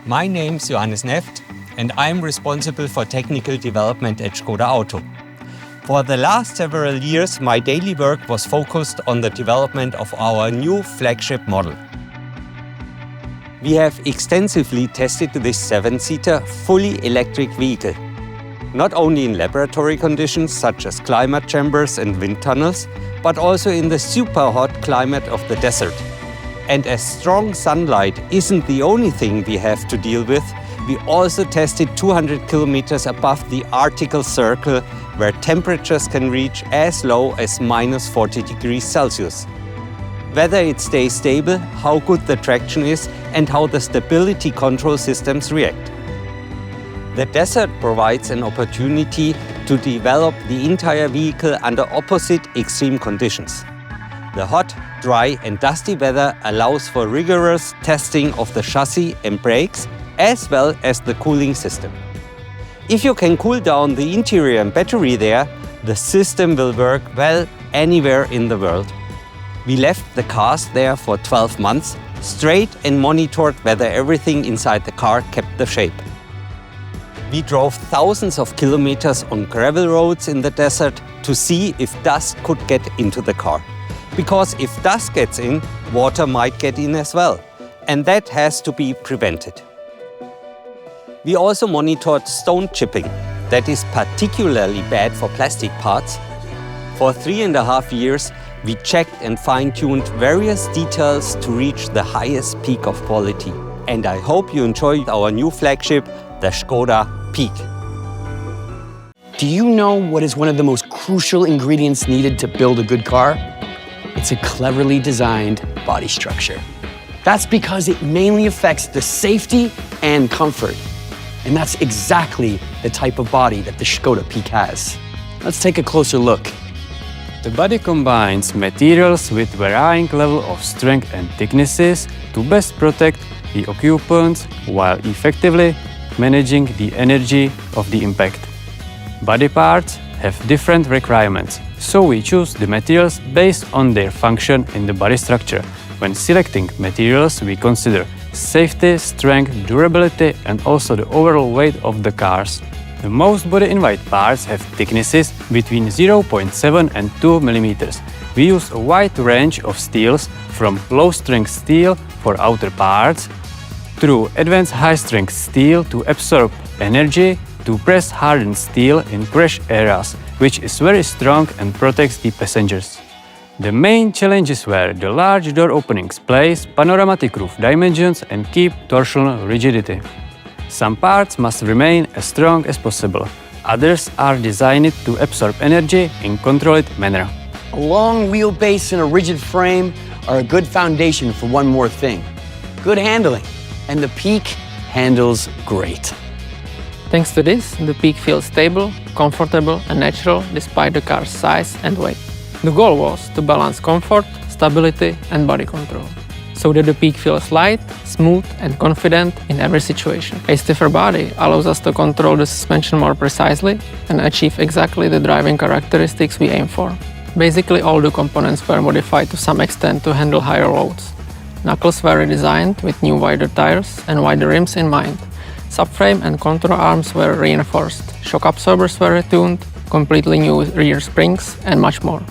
My name's Johannes Neft and I'm responsible for technical development at Škoda Auto. For the last several years, my daily work was focused on the development of our new flagship model. We have extensively tested this 7-seater, fully electric vehicle, not only in laboratory conditions such as climate chambers and wind tunnels, but also in the super hot climate of the desert. And as strong sunlight isn't the only thing we have to deal with, we also tested 200 kilometers above the Arctic Circle, where temperatures can reach as low as -40 degrees Celsius. Whether it stays stable, how good the traction is, and how the stability control systems react. The desert provides an opportunity to develop the entire vehicle under opposite extreme conditions. The hot, dry and dusty weather allows for rigorous testing of the chassis and brakes, as well as the cooling system. If you can cool down the interior and battery there, the system will work well anywhere in the world. We left the cars there for 12 months straight and monitored whether everything inside the car kept the shape. We drove thousands of kilometers on gravel roads in the desert to see if dust could get into the car. Because if dust gets in, water might get in as well, and that has to be prevented. We also monitored stone chipping, that is particularly bad for plastic parts. For 3.5 years, we checked and fine-tuned various details to reach the highest peak of quality. And I hope you enjoyed our new flagship, the Skoda Peaq. Do you know what is one of the most crucial ingredients needed to build a good car? It's a cleverly designed body structure. That's because it mainly affects the safety and comfort. And that's exactly the type of body that the Škoda Peaq has. Let's take a closer look. The body combines materials with varying level of strength and thicknesses to best protect the occupants while effectively managing the energy of the impact. Body parts have different requirements, so we choose the materials based on their function in the body structure. When selecting materials, we consider safety, strength, durability, and also the overall weight of the cars. The most body-in-white parts have thicknesses between 0.7 and 2 mm. We use a wide range of steels, from low-strength steel for outer parts, through advanced high-strength steel to absorb energy, to press-hardened steel in crash areas, which is very strong and protects the passengers. The main challenges were the large door openings place, panoramic roof dimensions, and keep torsional rigidity. Some parts must remain as strong as possible. Others are designed to absorb energy in controlled manner. A long wheelbase and a rigid frame are a good foundation for one more thing: good handling. And the Peaq handles great. Thanks to this, the Peaq feels stable, comfortable and natural despite the car's size and weight. The goal was to balance comfort, stability and body control, so that the Peaq feels light, smooth and confident in every situation. A stiffer body allows us to control the suspension more precisely and achieve exactly the driving characteristics we aim for. Basically, all the components were modified to some extent to handle higher loads. Knuckles were redesigned with new wider tires and wider rims in mind. Subframe and control arms were reinforced. Shock absorbers were retuned, completely new rear springs and much more.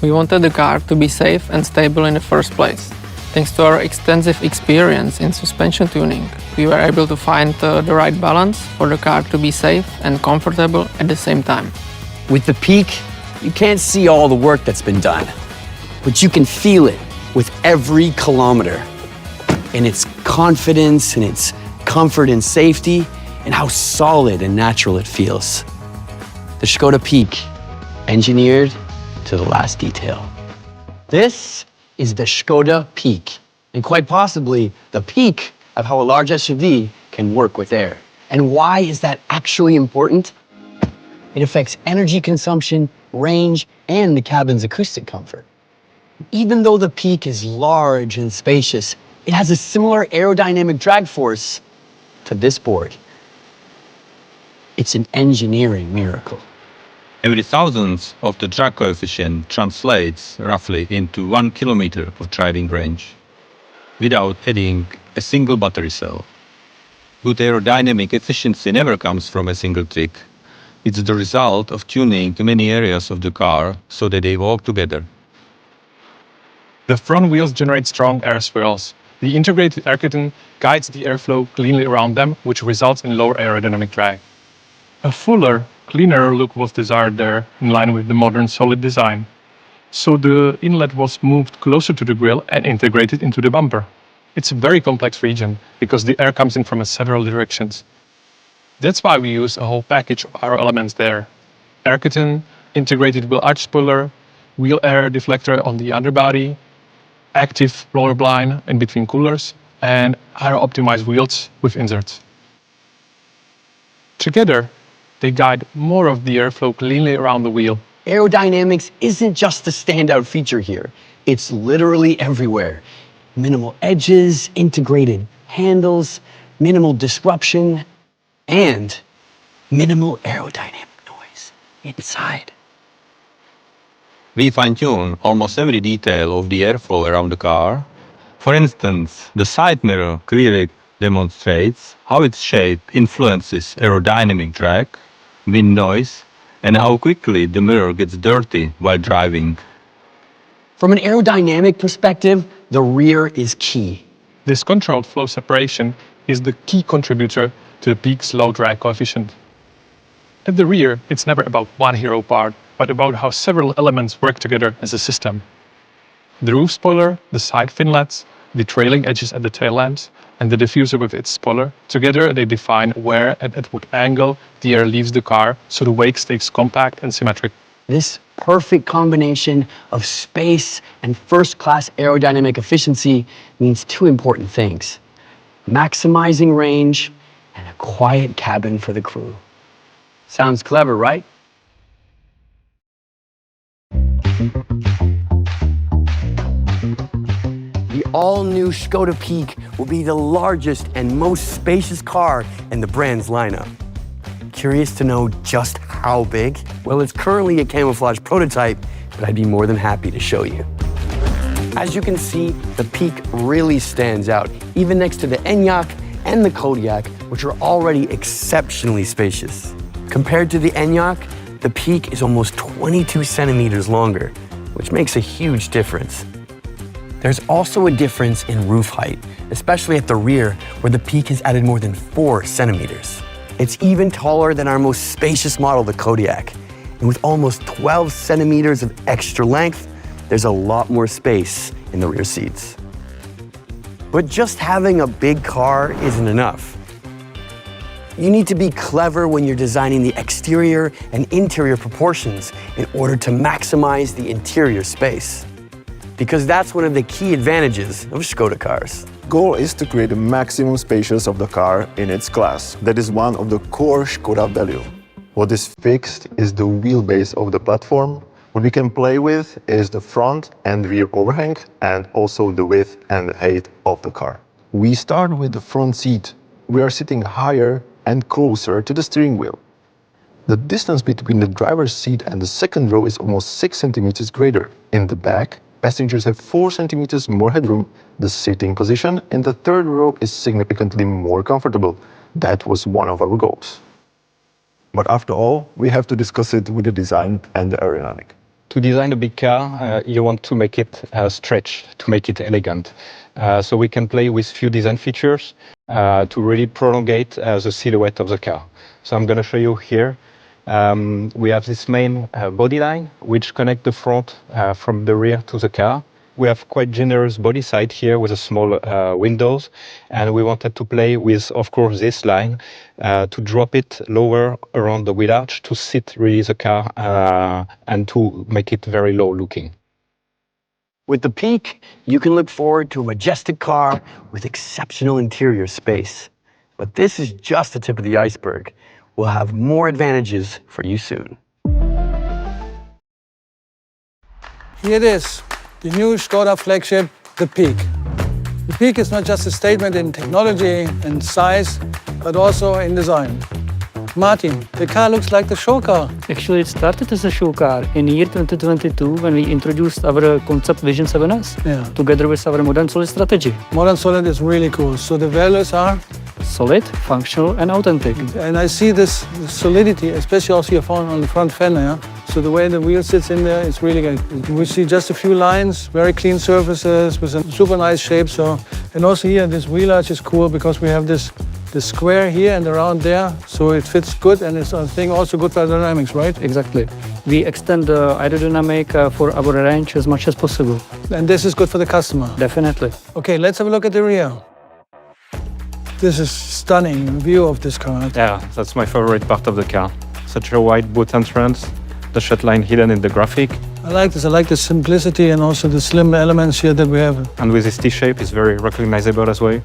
We wanted the car to be safe and stable in the first place. Thanks to our extensive experience in suspension tuning, we were able to find the right balance for the car to be safe and comfortable at the same time. With the Peaq, you can't see all the work that's been done, but you can feel it with every kilometer. And its confidence and its comfort and safety, and how solid and natural it feels. The Škoda Peaq, engineered to the last detail. This is the Škoda Peaq, and quite possibly the peak of how a large SUV can work with air. And why is that actually important? It affects energy consumption, range, and the cabin's acoustic comfort. Even though the Peaq is large and spacious, it has a similar aerodynamic drag force to this board. It's an engineering miracle. Every thousandth of the drag coefficient translates roughly into 1 kilometer of driving range, without adding a single battery cell. Good aerodynamic efficiency never comes from a single trick. It's the result of tuning many areas of the car so that they work together. The front wheels generate strong air swirls. The integrated air curtain guides the airflow cleanly around them, which results in lower aerodynamic drag. A fuller, cleaner look was desired there, in line with the modern solid design. So the inlet was moved closer to the grille and integrated into the bumper. It's a very complex region because the air comes in from several directions. That's why we use a whole package of our elements there. Air curtain, integrated wheel arch spoiler, wheel air deflector on the underbody, active roller blind in between coolers, and aero-optimized wheels with inserts. Together, they guide more of the airflow cleanly around the wheel. Aerodynamics isn't just a standout feature here. It's literally everywhere. Minimal edges, integrated handles, minimal disruption, and minimal aerodynamic noise inside. We fine-tune almost every detail of the airflow around the car. For instance, the side mirror clearly demonstrates how its shape influences aerodynamic drag, wind noise, and how quickly the mirror gets dirty while driving. From an aerodynamic perspective, the rear is key. This controlled flow separation is the key contributor to the Peaq's low drag coefficient. At the rear, it's never about one hero part, but about how several elements work together as a system. The roof spoiler, the side finlets, the trailing edges at the tail lamps, and the diffuser with its spoiler, together they define where and at what angle the air leaves the car, so the wake stays compact and symmetric. This perfect combination of space and first-class aerodynamic efficiency means two important things: maximizing range and a quiet cabin for the crew. Sounds clever, right? The all-new Skoda Peaq will be the largest and most spacious car in the brand's lineup. Curious to know just how big? Well, it's currently a camouflage prototype, but I'd be more than happy to show you. As you can see, the Peaq really stands out, even next to the Enyaq and the Kodiaq, which are already exceptionally spacious. Compared to the Enyaq, the Peaq is almost 22 centimeters longer, which makes a huge difference. There's also a difference in roof height, especially at the rear, where the Peaq has added more than 4 centimeters. It's even taller than our most spacious model, the Kodiaq. And with almost 12 centimeters of extra length, there's a lot more space in the rear seats. But just having a big car isn't enough. You need to be clever when you're designing the exterior and interior proportions in order to maximize the interior space. Because that's one of the key advantages of Škoda cars. Goal is to create the maximum spacious of the car in its class. That is one of the core Škoda value. What is fixed is the wheelbase of the platform. What we can play with is the front and rear overhang and also the width and the height of the car. We start with the front seat. We are sitting higher and closer to the steering wheel. The distance between the driver's seat and the second row is almost 6 centimeters greater. In the back, passengers have 4 centimeters more headroom. The sitting position in the third row is significantly more comfortable. That was one of our goals. But after all, we have to discuss it with the design and the aerodynamic. To design a big car, you want to make it stretch, to make it elegant. So we can play with few design features to really prolongate the silhouette of the car. So I'm going to show you here. We have this main body line, which connects the front from the rear to the car. We have quite generous body side here with a small windows, and we wanted to play with, of course, this line to drop it lower around the wheel arch to sit really the car and to make it very low looking. With the Peaq, you can look forward to a majestic car with exceptional interior space. But this is just the tip of the iceberg. We'll have more advantages for you soon. Here it is, the new Škoda flagship, the Peaq. The Peaq is not just a statement in technology and size, but also in design. Martin, the car looks like the show car. Actually, it started as a show car in year 2022 when we introduced our concept Vision 7S together with our modern solid strategy. Modern solid is really cool. So the values are? solid, functional, and authentic. And I see this solidity, especially also here on the front fender. Yeah? So the way the wheel sits in there, it's really good. We see just a few lines, very clean surfaces with a super nice shape. So, and also here, this wheel arch is cool because we have this square here and around there, so it fits good, and it's, I think, also good for aerodynamics, right? Exactly. We extend the aerodynamic for our range as much as possible. And this is good for the customer. Definitely. Okay, let's have a look at the rear. This is stunning view of this car. Yeah, that's my favorite part of the car. Such a wide boot entrance, the shut line hidden in the graphic. I like this. I like the simplicity and also the slim elements here that we have. And with this T-shape, it's very recognizable as well.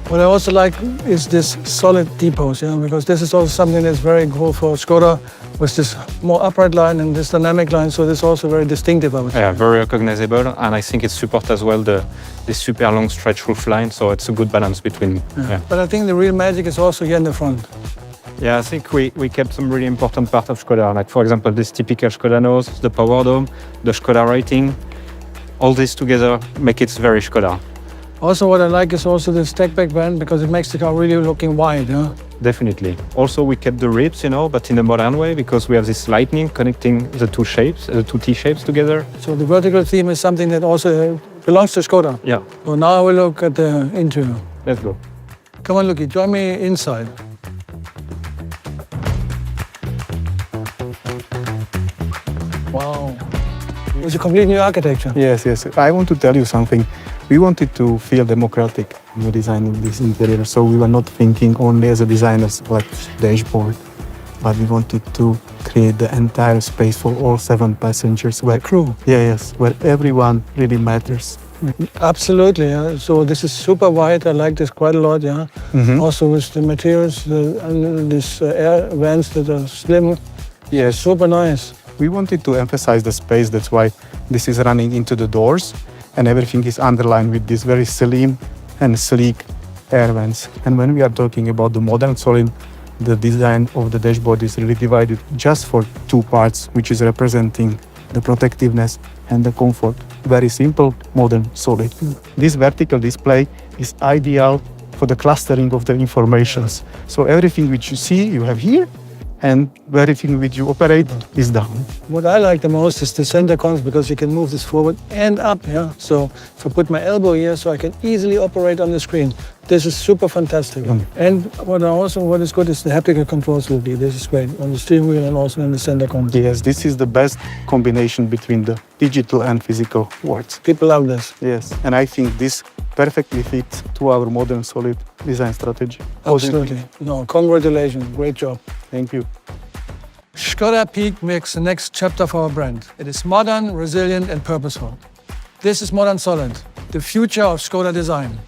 What I also like is this solid depots, because this is also something that's very cool for Skoda, with this more upright line and this dynamic line, so this is also very distinctive, I would say. Yeah, very recognizable, and I think it supports as well the super long stretch roof line, so it's a good balance between. Yeah. But I think the real magic is also here in the front. Yeah, I think we kept some really important part of Skoda, like for example this typical Skoda nose, the power dome, the Skoda rating. All this together make it very Skoda. Also, what I like is also the stack back band, because it makes the car really looking wide. Definitely. Also, we kept the ribs, but in a modern way, because we have this lightning connecting the two shapes, the two T-shapes together. So the vertical theme is something that also belongs to Skoda. Yeah. So now we look at the interior. Let's go. Come on, Luki, join me inside. Wow. It's a complete new architecture. Yes. I want to tell you something. We wanted to feel democratic when we designing this interior, so we were not thinking only as a designers like dashboard, but we wanted to create the entire space for all 7 passengers. Where crew. Yes, where everyone really matters. Absolutely. Yeah. So this is super wide. I like this quite a lot. Yeah. Also with the materials, and this air vents that are slim. Yes, super nice. We wanted to emphasize the space. That's why this is running into the doors. And everything is underlined with this very slim and sleek air vents. And when we are talking about the modern solid, the design of the dashboard is really divided just for 2 parts, which is representing the protectiveness and the comfort. Very simple, modern solid. This vertical display is ideal for the clustering of the informations. So everything which you see, you have here, and everything which you operate is down. What I like the most is the center console, because you can move this forward and up. Yeah. So if I put my elbow here, so I can easily operate on the screen. This is super fantastic. And what is good is the haptical controls. This is great on the steering wheel and also in the center console. Yes, this is the best combination between the digital and physical worlds. People love this. Yes, and I think this perfectly fits to our modern solid design strategy. Absolutely. No, congratulations. Great job. Thank you. Škoda Peaq makes the next chapter for our brand. It is modern, resilient, and purposeful. This is Modern Solid, the future of Skoda design.